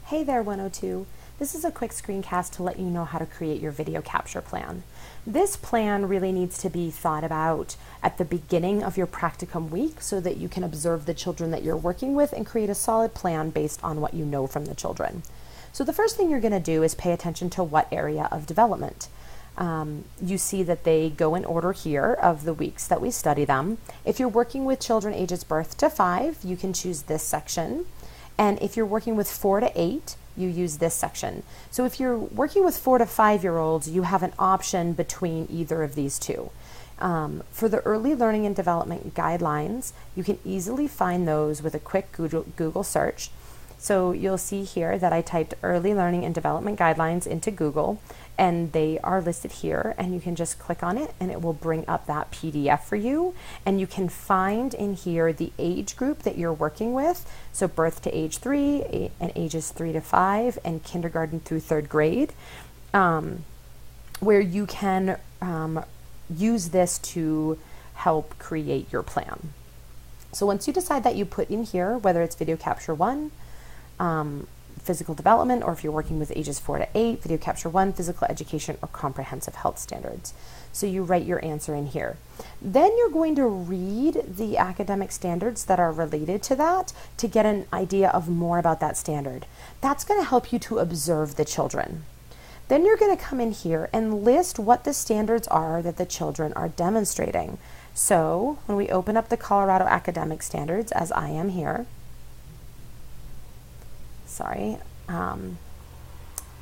Hey there, 102. This is a quick screencast to let you know how to create your video capture plan. This plan really needs to be thought about at the beginning of your practicum week so that you can observe the children that you're working with and create a solid plan based on what you know from the children. So the first thing you're going to do is pay attention to what area of development. You see that they go in order here of the weeks that we study them. If you're working with children ages birth to 5, you can choose this section. And if you're working with 4 to 8, you use this section. So if you're working with 4 to 5-year-olds, you have an option between either of these two. For the early learning and development guidelines, you can easily find those with a quick Google search. So you'll see here that I typed early learning and development guidelines into Google, and they are listed here, and you can just click on it and it will bring up that PDF for you, and you can find in here the age group that you're working with, so birth to age 3 and ages 3 to 5 and kindergarten through 3rd grade, where you can use this to help create your plan. So once you decide that you put in here whether it's video capture 1, physical development, or if you're working with ages 4 to 8, video capture 1, physical education, or comprehensive health standards. So you write your answer in here. Then you're going to read the academic standards that are related to that to get an idea of more about that standard. That's going to help you to observe the children. Then you're going to come in here and list what the standards are that the children are demonstrating. So when we open up the Colorado academic standards, as I am here,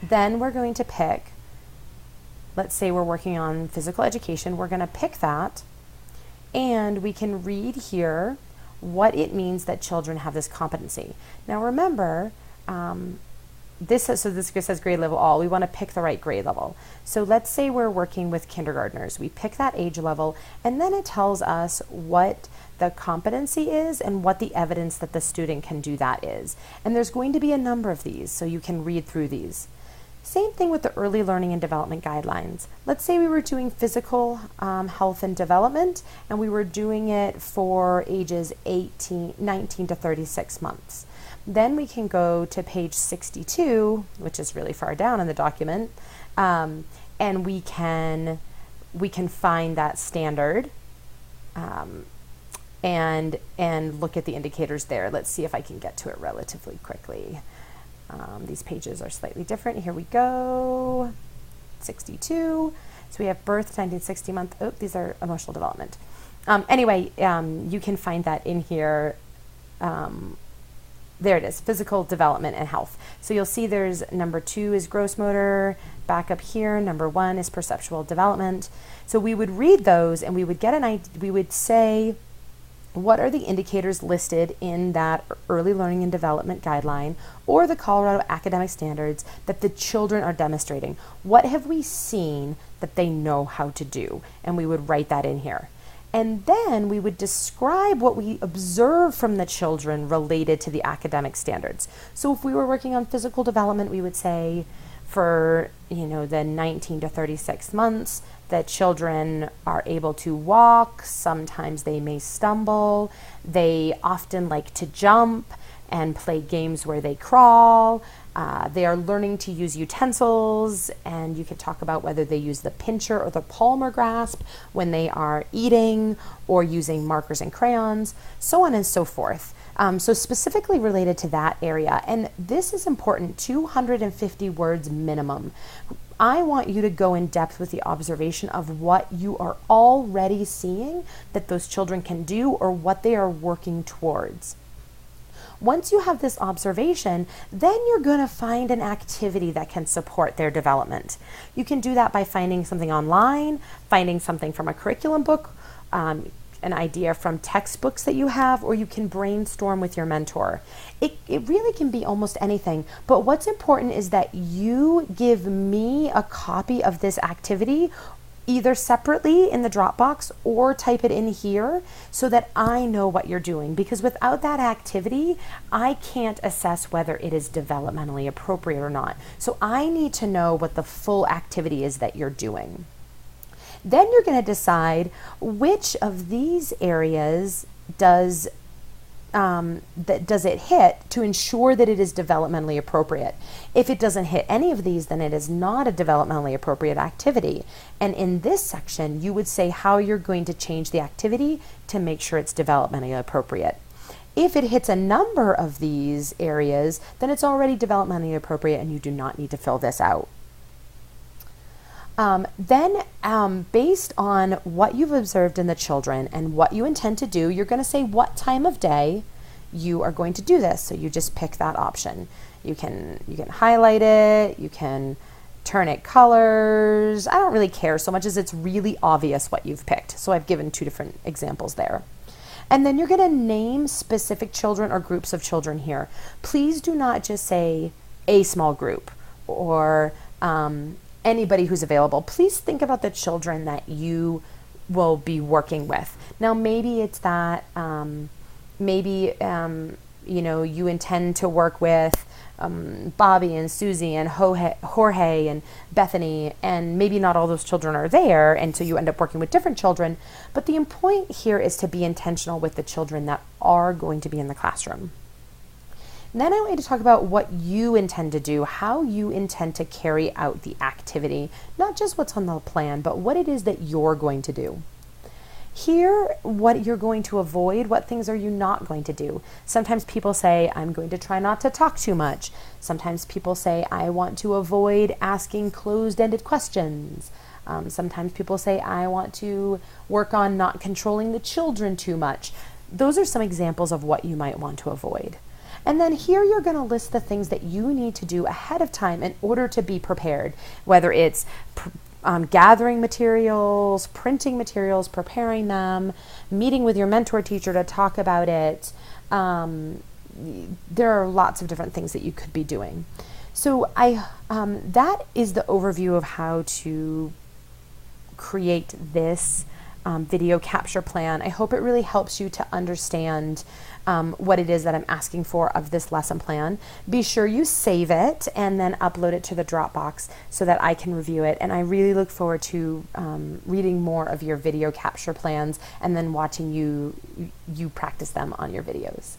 then we're going to pick, let's say we're working on physical education, we're going to pick that, and we can read here what it means that children have this competency. Now remember, this says grade level all. We want to pick the right grade level. So let's say we're working with kindergartners. We pick that age level, and then it tells us what the competency is and what the evidence that the student can do that is. And there's going to be a number of these, so you can read through these. Same thing with the early learning and development guidelines. Let's say we were doing physical health and development, and we were doing it for ages 19 to 36 months. Then we can go to page 62, which is really far down in the document, and we can find that standard and look at the indicators there. Let's see if I can get to it relatively quickly. These pages are slightly different. Here we go. 62. So we have birth, 1960 month. Oh, these are emotional development. Anyway, you can find that in here. There it is, physical development and health. So you'll see there's number 2 is gross motor, back up here, number 1 is perceptual development. So we would read those and we would get an idea, we would say, what are the indicators listed in that early learning and development guideline or the Colorado academic standards that the children are demonstrating? What have we seen that they know how to do? And we would write that in here. And then we would describe what we observe from the children related to the academic standards. So if we were working on physical development, we would say for, the 19 to 36 months, that children are able to walk, sometimes they may stumble, they often like to jump and play games where they crawl. They are learning to use utensils, and you could talk about whether they use the pincher or the palmar grasp when they are eating or using markers and crayons, so on and so forth. So specifically related to that area, and this is important, 250 words minimum. I want you to go in depth with the observation of what you are already seeing that those children can do or what they are working towards. Once you have this observation, then you're going to find an activity that can support their development. You can do that by finding something online, finding something from a curriculum book, an idea from textbooks that you have, or you can brainstorm with your mentor. It really can be almost anything, but what's important is that you give me a copy of this activity either separately in the Dropbox or type it in here so that I know what you're doing, because without that activity, I can't assess whether it is developmentally appropriate or not. So I need to know what the full activity is that you're doing. Then you're going to decide which of these areas does does it hit to ensure that it is developmentally appropriate. If it doesn't hit any of these, then it is not a developmentally appropriate activity. And in this section, you would say how you're going to change the activity to make sure it's developmentally appropriate. If it hits a number of these areas, then it's already developmentally appropriate and you do not need to fill this out. Based on what you've observed in the children and what you intend to do, you're going to say what time of day you are going to do this. So you just pick that option. You can highlight it, you can turn it colors. I don't really care so much as it's really obvious what you've picked. So I've given 2 different examples there. And then you're going to name specific children or groups of children here. Please do not just say a small group or anybody who's available. Please think about the children that you will be working with. Now, maybe it's that, you intend to work with Bobby and Susie and Jorge and Bethany, and maybe not all those children are there, and so you end up working with different children. But the point here is to be intentional with the children that are going to be in the classroom. And then I want you to talk about what you intend to do, how you intend to carry out the activity, not just what's on the plan, but what it is that you're going to do. Here, what you're going to avoid, what things are you not going to do? Sometimes people say, I'm going to try not to talk too much. Sometimes people say, I want to avoid asking closed-ended questions. Sometimes people say, I want to work on not controlling the children too much. Those are some examples of what you might want to avoid. And then here you're going to list the things that you need to do ahead of time in order to be prepared, whether it's gathering materials, printing materials, preparing them, meeting with your mentor teacher to talk about it. There are lots of different things that you could be doing. So that is the overview of how to create this video capture plan. I hope it really helps you to understand what it is that I'm asking for of this lesson plan. Be sure you save it and then upload it to the Dropbox so that I can review it. And I really look forward to reading more of your video capture plans and then watching you practice them on your videos.